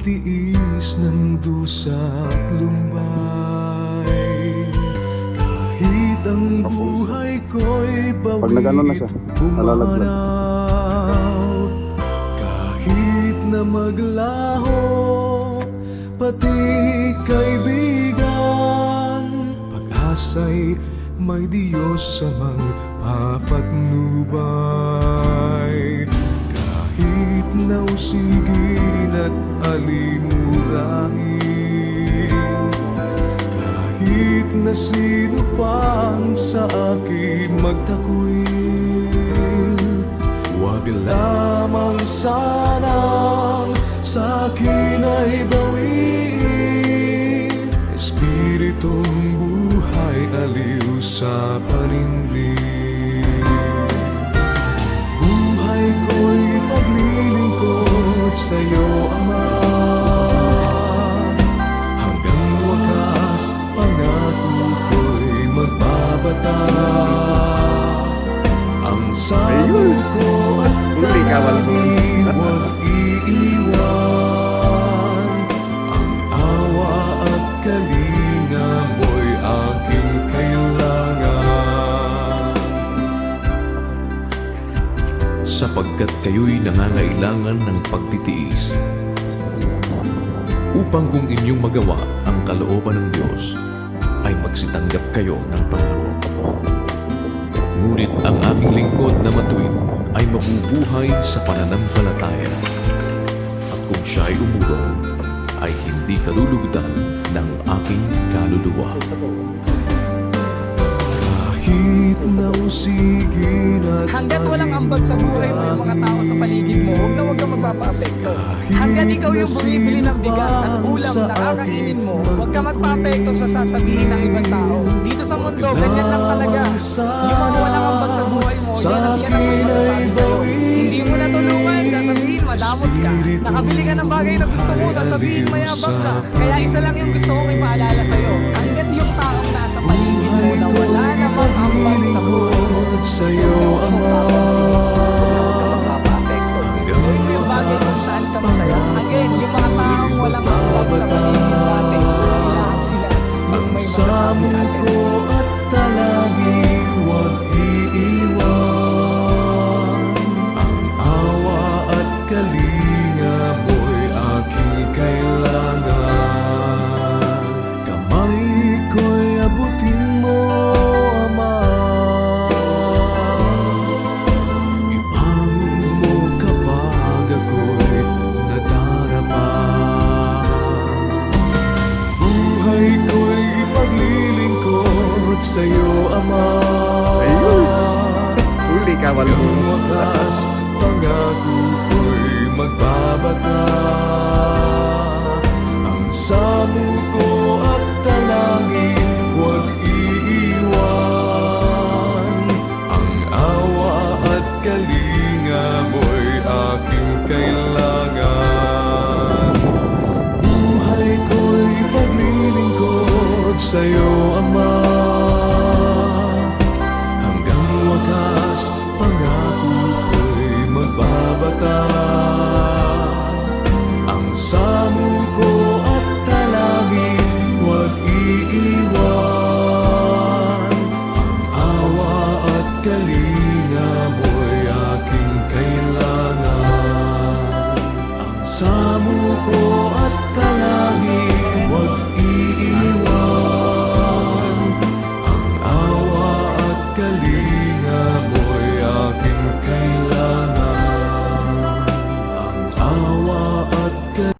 pagtitiis ng dusa't lumbay. Kahit ang buhay ko'y Pag nag-ano na siya, nalalaglag. bumanaw, kahit na maglaho, pati kaibigan, pag-asa'y may Diyos sa magpapatnubay. Kahit nausigin at alimurahin, kahit na sino pang sa akin magtakwil, huwag lamang sanang sa akin ay bawiin. Espiritong buhay, aliw sa panindig, buhay ko'y paglilingkod sa'yo, Ama. Hanggang wakas, pangako ko'y magbabata. Ang sabi ko at dalangin, huwag iiwan. Ang awa at kalinga mo'y aking kailangan. Sapagkat kayo'y nangangailangan ng pagtitiis, upang kung inyong magawa ang kalooban ng Diyos, ay magsitanggap kayo ng pangako. Ngunit ang aking lingkod na matuwid ay mabubuhay sa pananampalataya, at kung siya ay umurong, ay hindi kalulugdan ng aking kaluluwa. Kahit nausigin at Hanggat walang ambag sa buhay mo yung mga tao sa paligid mo, huwag kang magpapaapekto. Hanggat ikaw yung bumibili ng bigas at ulam na kakainin mo, huwag kang magpaapekto sa sasabihin ng ibang tao. Dito sa mundo, ganyan lang talaga. Yung mga walang ambag sa buhay mo, yan ang may masasabi sa'yo. Hindi mo natulungan, sasabihin madamot ka. Nakabili ka ng bagay na gusto mo, sasabihin mayabang ka. Kaya isa lang yung gusto kong ipaalala sa'yo. Hanggat yung taong nasa paligid mo na wala namang ambag sa buhay mo, sa'yo, Ama. gawin mo yung bagay kung saan ka masaya. Again, yung mga taong walang ambag sa paligid natin, sila at sila yung may masasabi sa atin. Ko at talangin, huwag iiwan. Ang awa at kalinga mo'y aking kailangan. Kamay ko'y abutin mo, Ama. Ibangon mo kapag ako'y nadarama. Buhay ko'y paglilingkod sa'yo, Ama. Huli ka, wala mo. Ang wakas, pangako ko'y magbabata. Ang samuko at talangin, huwag iiwan. Ang awa at kalinga mo'y aking kailangan. Buhay ko'y paglilingkod sa'yo, Ama. Hanggang wakas, pangako ko'y magbabata. Ang samuko at talangin, huwag iiwan. Ang awa at kalinga mo'y aking kailangan. Ang samuko at